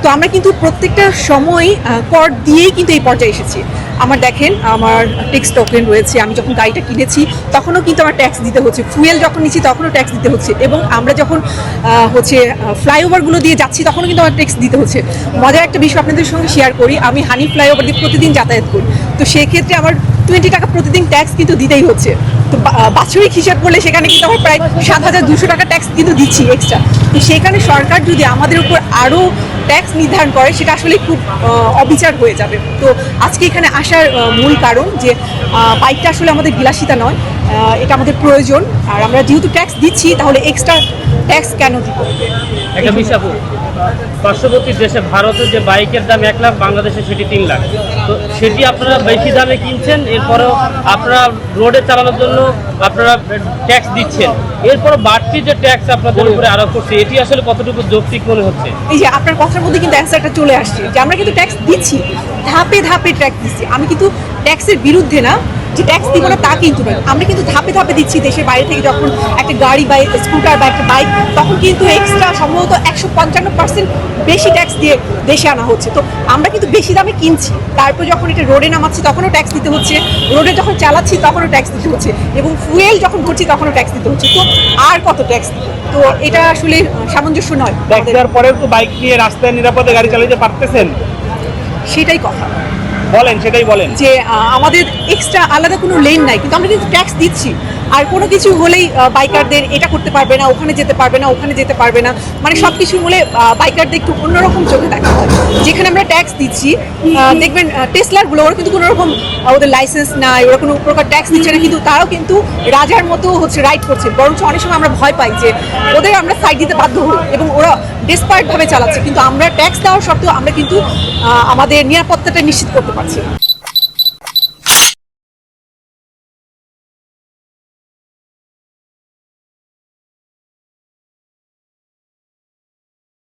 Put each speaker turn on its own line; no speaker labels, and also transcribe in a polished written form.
তো আমরা কিন্তু প্রত্যেকটা সময় কর দিয়েই কিন্তু এই পর্যায়ে এসেছি। আমার দেখেন, আমার ট্যাক্স টোকেন রয়েছে, আমি যখন গাড়িটা কিনেছি তখনও কিন্তু আমার ট্যাক্স দিতে হচ্ছে, ফুয়েল যখন নিচ্ছি তখনও ট্যাক্স দিতে হচ্ছে, এবং আমরা যখন ফ্লাইওভারগুলো দিয়ে যাচ্ছি তখনও কিন্তু আমার ট্যাক্স দিতে হচ্ছে। মজার একটা বিষয় আপনাদের সঙ্গে শেয়ার করি, আমি হানি ফ্লাইওভার দিয়ে প্রতিদিন যাতায়াত করি, তো সেক্ষেত্রে আমার 20 টাকা প্রতিদিন ট্যাক্স কিন্তু দিতেই হচ্ছে। তো বাৎসরিক হিসাব করলে সেখানে কিন্তু আমার প্রায় 7,200 টাকা ট্যাক্স কিন্তু দিচ্ছি এক্সট্রা। তো সেখানে সরকার যদি আমাদের উপর আরও ট্যাক্স নির্ধারণ করে সেটা আসলে খুব অবিচার হয়ে যাবে। তো আজকে এখানে আসার মূল কারণ যে বাইকটা আসলে আমাদের বিলাসিতা নয়, এটা আমাদের প্রয়োজন, আর আমরা যেহেতু ট্যাক্স দিচ্ছি তাহলে এক্সট্রা ট্যাক্স কেন দিব?
একটা বিষয়, পার্শ্ববর্তী দেশে ভারতের যে বাইকের দাম 1 লাখ, বাংলাদেশে সেটি 3 লাখ। তো সেটি আপনারা বেশি দামে কিনছেন, এরপরেও আপনারা রোডে চালানোর জন্য আপনারা ট্যাক্স দিচ্ছেন, এরপরও বাড়তি যে ট্যাক্স আপনাদের উপরে আরোপ করছে, এটি আসলে কতটুকু যৌক্তিক মনে হচ্ছে?
এই যে আপনার কথার মধ্যে কিন্তু অ্যান্সারটা চলে আসছে যে আমরা কিন্তু ট্যাক্স দিচ্ছি, ধাপে ধাপে ট্যাক্স দিচ্ছি। আমি কিন্তু ট্যাক্সের বিরুদ্ধে না, যে ট্যাক্স দিব না তা কিন্তু নয়, আমরা কিন্তু ধাপে ধাপে দিচ্ছি। দেশের বাইরে থেকে যখন একটা গাড়ি বা স্কুটার বা একটা বাইক, তখন কিন্তু এক্সট্রা সম্ভবত 155% বেশি ট্যাক্স দিয়ে দেশে আনা হচ্ছে। তো আমরা কিন্তু বেশি দামে কিনছি, তারপর যখন এটা রোডে নামাচ্ছি তখনও ট্যাক্স দিতে হচ্ছে, রোডে যখন চালাচ্ছি তখনও ট্যাক্স দিতে হচ্ছে, এবং ফুয়েল যখন করছি তখনও ট্যাক্স দিতে হচ্ছে। তো আর কত ট্যাক্স দিব? তো এটা আসলে সামঞ্জস্য নয়।
ট্যাক্স দেওয়ার পরেও তো বাইক নিয়ে রাস্তায় নিরাপদে গাড়ি চালাতে পারতেছেন?
সেটাই কথা,
বলেন, সেটাই বলেন
যে আমাদের এক্সট্রা আলাদা কোনো লেন নাই, কিন্তু আমরা কিন্তু ট্যাক্স দিচ্ছি। আর কোনো কিছু হলেই বাইকারদের এটা করতে পারবে না, ওখানে যেতে পারবে না, ওখানে যেতে পারবে না, মানে সব কিছু হলে বাইকারদের একটু অন্যরকম চোখে দেখা হয়। যেখানে আমরা ট্যাক্স দিচ্ছি, দেখবেন টেসলারগুলো, ওরা কিন্তু কোনো রকম ওদের লাইসেন্স নাই, ওরা কোনো প্রকার ট্যাক্স দিচ্ছে না, কিন্তু তারাও কিন্তু রাজার মতো রাইড করছে। বরঞ্চ অনেক সময় আমরা ভয় পাই যে ওদের আমরা সাইড দিতে বাধ্য হই, এবং ওরা ডেসপারেটভাবে চালাচ্ছে, কিন্তু আমরা ট্যাক্স দেওয়ার সত্ত্বেও আমরা কিন্তু আমাদের নিরাপত্তাটা নিশ্চিত করতে পারছি না।